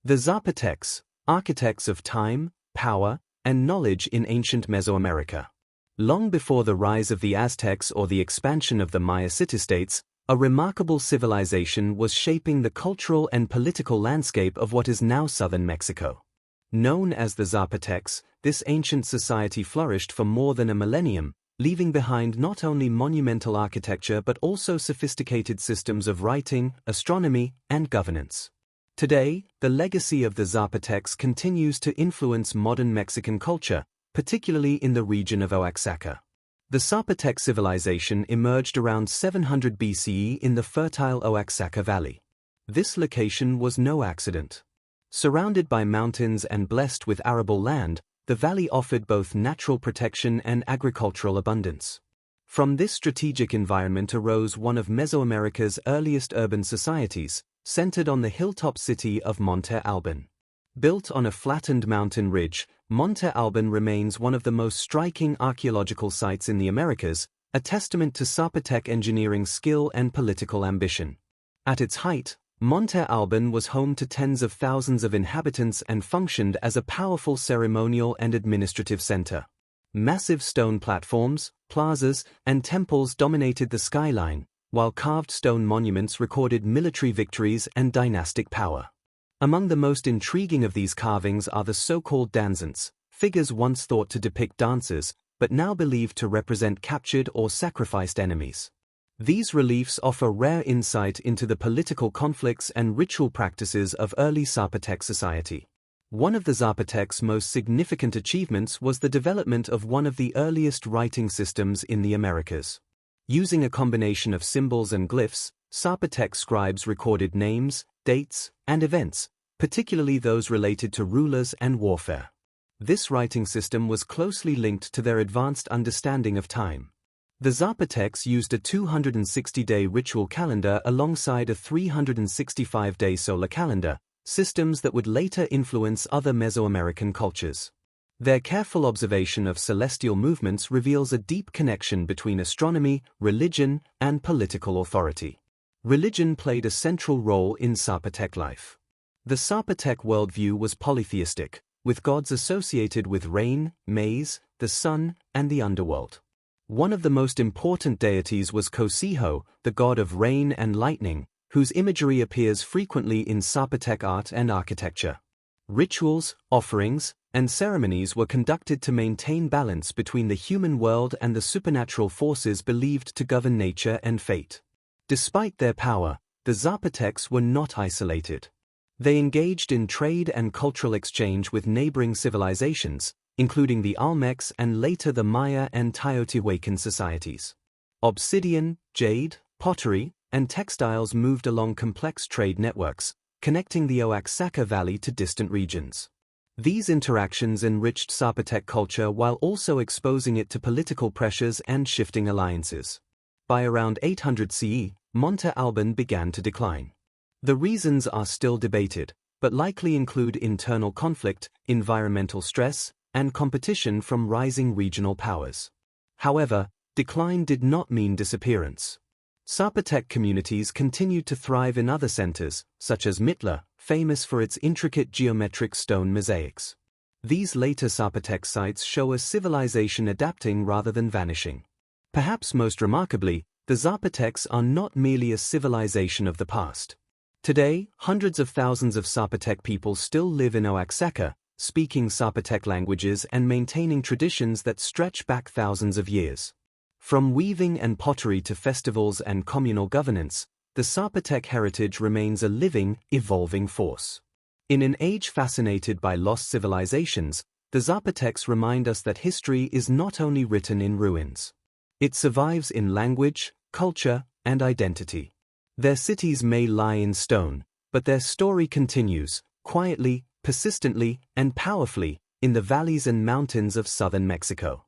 The zapotecs, architects of time, power, and knowledge in ancient Mesoamerica. Long before the rise of the Aztecs or the expansion of the Maya city-states, a remarkable civilization was shaping the cultural and political landscape of what is now southern Mexico. Known as the Zapotecs, this ancient society flourished for more than a millennium, leaving behind not only monumental architecture but also sophisticated systems of writing, astronomy, and governance. Today, the legacy of the Zapotecs continues to influence modern Mexican culture, particularly in the region of Oaxaca. The Zapotec civilization emerged around 700 BCE in the fertile Oaxaca Valley. This location was no accident. Surrounded by mountains and blessed with arable land, the valley offered both natural protection and agricultural abundance. From this strategic environment arose one of Mesoamerica's earliest urban societies, centered on the hilltop city of Monte Alban. Built on a flattened mountain ridge, Monte Alban remains one of the most striking archaeological sites in the Americas, a testament to Zapotec engineering skill and political ambition. At its height, Monte Alban was home to tens of thousands of inhabitants and functioned as a powerful ceremonial and administrative center. Massive stone platforms, plazas, and temples dominated the skyline, while carved stone monuments recorded military victories and dynastic power. Among the most intriguing of these carvings are the so-called danzants, figures once thought to depict dancers, but now believed to represent captured or sacrificed enemies. These reliefs offer rare insight into the political conflicts and ritual practices of early Zapotec society. One of the Zapotecs' most significant achievements was the development of one of the earliest writing systems in the Americas. Using a combination of symbols and glyphs, Zapotec scribes recorded names, dates, and events, particularly those related to rulers and warfare. This writing system was closely linked to their advanced understanding of time. The Zapotecs used a 260-day ritual calendar alongside a 365-day solar calendar, systems that would later influence other Mesoamerican cultures. Their careful observation of celestial movements reveals a deep connection between astronomy, religion, and political authority. Religion played a central role in Zapotec life. The Zapotec worldview was polytheistic, with gods associated with rain, maize, the sun, and the underworld. One of the most important deities was Cosijo, the god of rain and lightning, whose imagery appears frequently in Zapotec art and architecture. Rituals, offerings, and ceremonies were conducted to maintain balance between the human world and the supernatural forces believed to govern nature and fate. Despite their power, the Zapotecs were not isolated. They engaged in trade and cultural exchange with neighboring civilizations, including the Olmecs and later the Maya and Teotihuacan societies. Obsidian, jade, pottery, and textiles moved along complex trade networks, connecting the Oaxaca Valley to distant regions. These interactions enriched Zapotec culture while also exposing it to political pressures and shifting alliances. By around 800 CE, Monte Alban began to decline. The reasons are still debated, but likely include internal conflict, environmental stress, and competition from rising regional powers. However, decline did not mean disappearance. Zapotec communities continued to thrive in other centers, such as Mitla, famous for its intricate geometric stone mosaics. These later Zapotec sites show a civilization adapting rather than vanishing. Perhaps most remarkably, the Zapotecs are not merely a civilization of the past. Today, hundreds of thousands of Zapotec people still live in Oaxaca, speaking Zapotec languages and maintaining traditions that stretch back thousands of years. From weaving and pottery to festivals and communal governance, the Zapotec heritage remains a living, evolving force. In an age fascinated by lost civilizations, the Zapotecs remind us that history is not only written in ruins. It survives in language, culture, and identity. Their cities may lie in stone, but their story continues, quietly, persistently, and powerfully, in the valleys and mountains of southern Mexico.